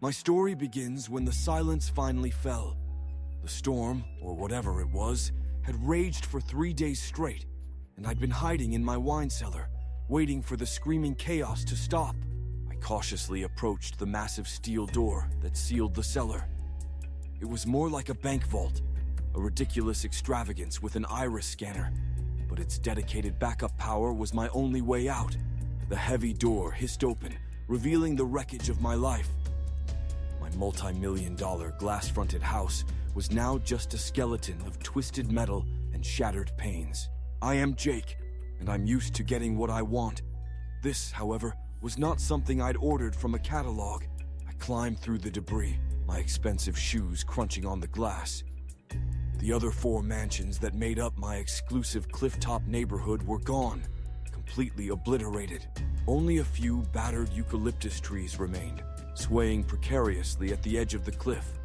My story begins when the silence finally fell. The storm, or whatever it was, had raged for 3 days straight, and I'd been hiding in my wine cellar, waiting for the screaming chaos to stop. I cautiously approached the massive steel door that sealed the cellar. It was more like a bank vault, a ridiculous extravagance with an iris scanner, but its dedicated backup power was my only way out. The heavy door hissed open, revealing the wreckage of my life. My multi-million-dollar glass-fronted house was now just a skeleton of twisted metal and shattered panes. I am Jake, and I'm used to getting what I want. This, however, was not something I'd ordered from a catalog. I climbed through the debris, my expensive shoes crunching on the glass. The other 4 mansions that made up my exclusive clifftop neighborhood were gone, completely obliterated. Only a few battered eucalyptus trees remained, swaying precariously at the edge of the cliff.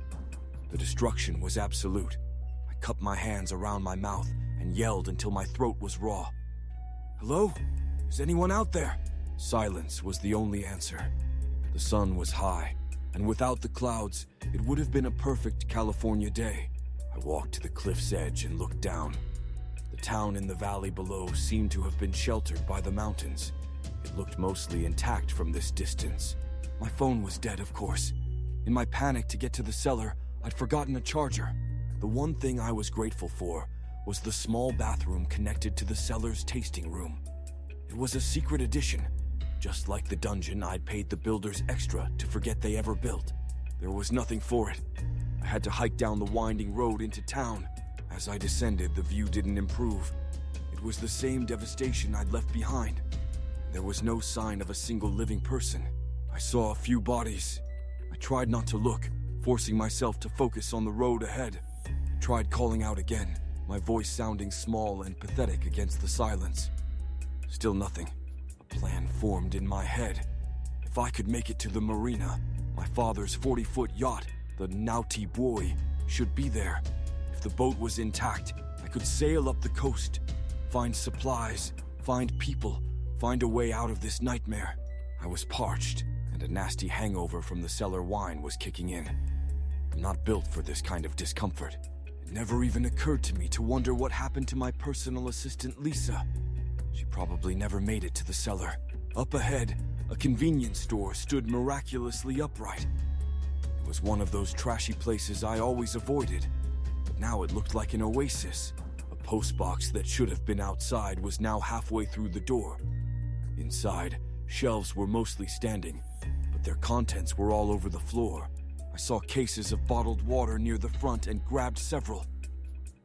The destruction was absolute. I cupped my hands around my mouth and yelled until my throat was raw. "Hello? Is anyone out there?" Silence was the only answer. The sun was high, and without the clouds, it would have been a perfect California day. I walked to the cliff's edge and looked down. The town in the valley below seemed to have been sheltered by the mountains. It looked mostly intact from this distance. My phone was dead, of course. In my panic to get to the cellar, I'd forgotten a charger. The one thing I was grateful for was the small bathroom connected to the cellar's tasting room. It was a secret addition, just like the dungeon I'd paid the builders extra to forget they ever built. There was nothing for it. I had to hike down the winding road into town. As I descended, the view didn't improve. It was the same devastation I'd left behind. There was no sign of a single living person. I saw a few bodies. I tried not to look, forcing myself to focus on the road ahead. I tried calling out again, my voice sounding small and pathetic against the silence. Still nothing. A plan formed in my head. If I could make it to the marina, my father's 40-foot yacht, the Naughty Boy, should be there. If the boat was intact, I could sail up the coast, find supplies, find people, find a way out of this nightmare. I was parched, and a nasty hangover from the cellar wine was kicking in. I'm not built for this kind of discomfort. It never even occurred to me to wonder what happened to my personal assistant, Lisa. She probably never made it to the cellar. Up ahead, a convenience store stood miraculously upright. It was one of those trashy places I always avoided, but now it looked like an oasis. A postbox that should have been outside was now halfway through the door. Inside, shelves were mostly standing, but their contents were all over the floor. I saw cases of bottled water near the front and grabbed several.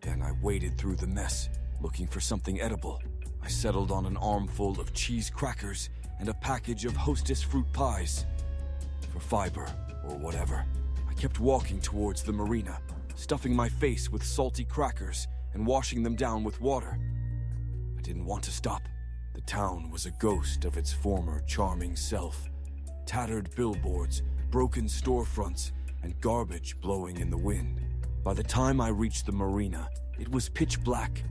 Then I waded through the mess, looking for something edible. I settled on an armful of cheese crackers and a package of Hostess fruit pies. For fiber, or whatever, I kept walking towards the marina, stuffing my face with salty crackers and washing them down with water. I didn't want to stop. The town was a ghost of its former charming self. Tattered billboards, broken storefronts, and garbage blowing in the wind. By the time I reached the marina, it was pitch black.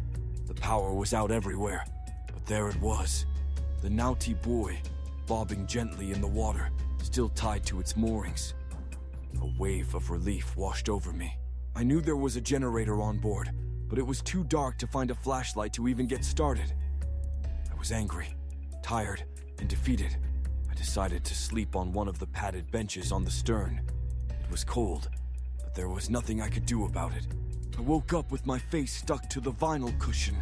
The power was out everywhere, but there it was. The Naughty Boy, bobbing gently in the water, still tied to its moorings. A wave of relief washed over me. I knew there was a generator on board, but it was too dark to find a flashlight to even get started. I was angry, tired, and defeated. I decided to sleep on one of the padded benches on the stern. It was cold, but there was nothing I could do about it. I woke up with my face stuck to the vinyl cushion.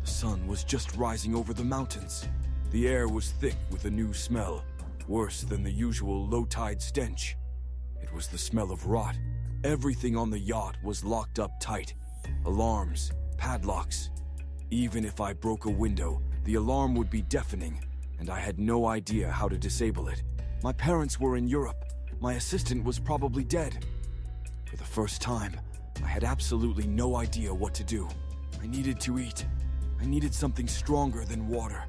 The sun was just rising over the mountains. The air was thick with a new smell, worse than the usual low-tide stench. It was the smell of rot. Everything on the yacht was locked up tight. Alarms, padlocks. Even if I broke a window, the alarm would be deafening, and I had no idea how to disable it. My parents were in Europe. My assistant was probably dead. For the first time, I had absolutely no idea what to do. I needed to eat. I needed something stronger than water,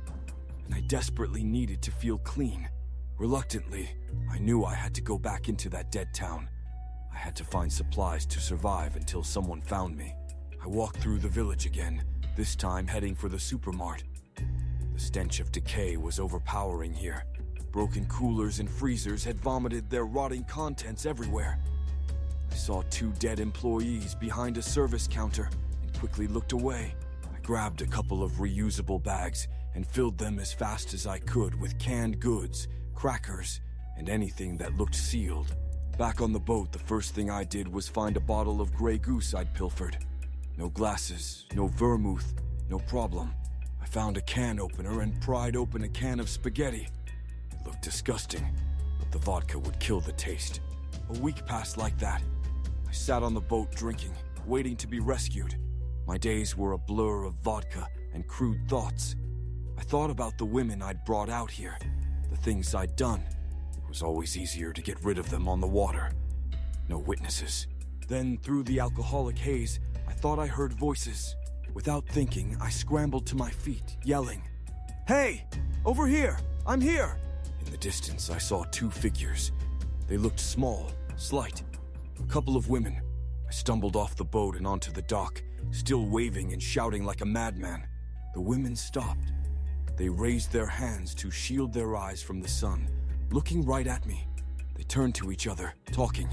and I desperately needed to feel clean. Reluctantly, I knew I had to go back into that dead town. I had to find supplies to survive until someone found me. I walked through the village again, this time heading for the supermart. The stench of decay was overpowering here. Broken coolers and freezers had vomited their rotting contents everywhere. I saw 2 dead employees behind a service counter and quickly looked away. I grabbed a couple of reusable bags and filled them as fast as I could with canned goods, crackers, and anything that looked sealed. Back on the boat, the first thing I did was find a bottle of Grey Goose I'd pilfered. No glasses, no vermouth, no problem. I found a can opener and pried open a can of spaghetti. It looked disgusting, but the vodka would kill the taste. A week passed like that. I sat on the boat drinking, waiting to be rescued. My days were a blur of vodka and crude thoughts. I thought about the women I'd brought out here, the things I'd done. It was always easier to get rid of them on the water. No witnesses. Then, through the alcoholic haze, I thought I heard voices. Without thinking, I scrambled to my feet, yelling, "Hey! Over here! I'm here!" In the distance, I saw 2 figures. They looked small, slight. A couple of women. I stumbled off the boat and onto the dock, still waving and shouting like a madman. The women stopped. They raised their hands to shield their eyes from the sun, looking right at me. They turned to each other, talking,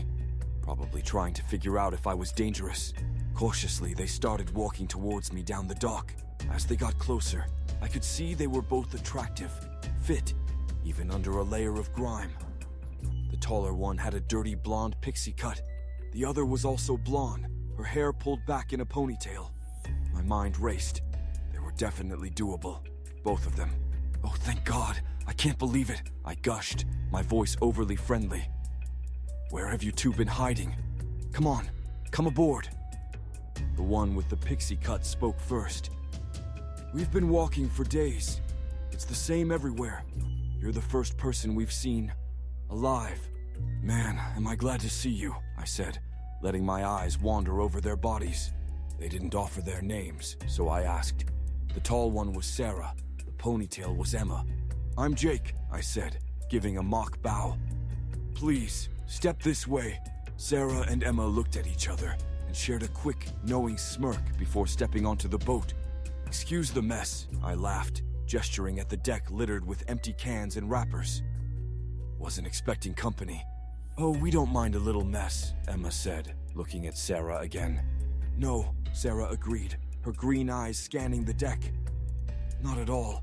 probably trying to figure out if I was dangerous. Cautiously, they started walking towards me down the dock. As they got closer, I could see they were both attractive, fit, even under a layer of grime. The taller one had a dirty blonde pixie cut. The other was also blonde, her hair pulled back in a ponytail. My mind raced. They were definitely doable. Both of them. "Oh, thank God. I can't believe it," I gushed, my voice overly friendly. "Where have you 2 been hiding? Come on, come aboard." The one with the pixie cut spoke first. "We've been walking for days. It's the same everywhere. You're the first person we've seen alive." "Man, am I glad to see you," I said, letting my eyes wander over their bodies. They didn't offer their names, so I asked. The tall one was Sarah. The ponytail was Emma. "I'm Jake," I said, giving a mock bow. "Please, step this way." Sarah and Emma looked at each other and shared a quick, knowing smirk before stepping onto the boat. "Excuse the mess," I laughed, gesturing at the deck littered with empty cans and wrappers. "Wasn't expecting company." "Oh, we don't mind a little mess," Emma said, looking at Sarah again. "No," Sarah agreed, her green eyes scanning the deck. "Not at all.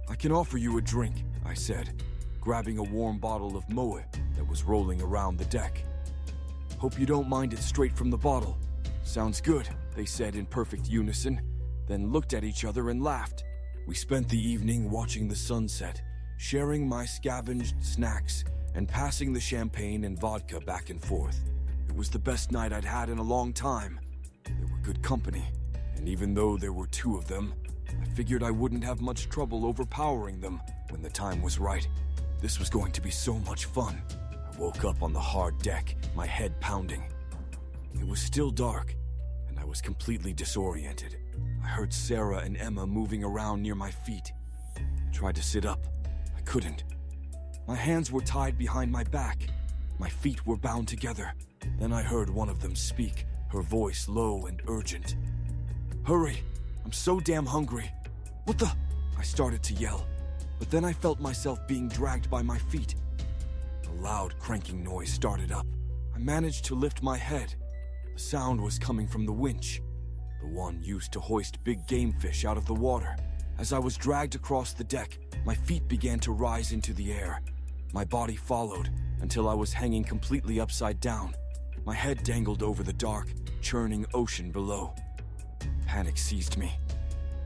I can offer you a drink," I said, grabbing a warm bottle of Moe that was rolling around the deck. "Hope you don't mind it straight from the bottle." "Sounds good," they said in perfect unison, then looked at each other and laughed. We spent the evening watching the sunset, sharing my scavenged snacks, and passing the champagne and vodka back and forth. It was the best night I'd had in a long time. They were good company, and even though there were 2 of them, I figured I wouldn't have much trouble overpowering them when the time was right. This was going to be so much fun. I woke up on the hard deck, my head pounding. It was still dark, and I was completely disoriented. I heard Sarah and Emma moving around near my feet. I tried to sit up. I couldn't. My hands were tied behind my back. My feet were bound together. Then I heard one of them speak, her voice low and urgent. "Hurry! I'm so damn hungry." "What the?" I started to yell, but then I felt myself being dragged by my feet. A loud cranking noise started up. I managed to lift my head. The sound was coming from the winch, the one used to hoist big game fish out of the water. As I was dragged across the deck, my feet began to rise into the air. My body followed until I was hanging completely upside down. My head dangled over the dark, churning ocean below. Panic seized me.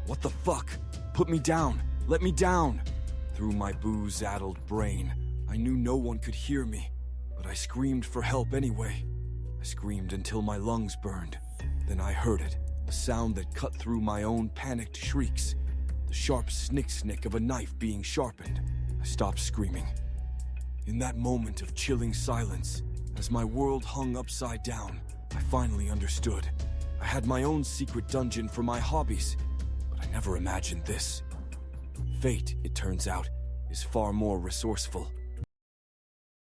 "What the fuck? Put me down! Let me down!" Through my booze-addled brain, I knew no one could hear me, but I screamed for help anyway. I screamed until my lungs burned. Then I heard it, a sound that cut through my own panicked shrieks, the sharp snick-snick of a knife being sharpened. I stopped screaming. In that moment of chilling silence, as my world hung upside down, I finally understood. I had my own secret dungeon for my hobbies, but I never imagined this. Fate, it turns out, is far more resourceful.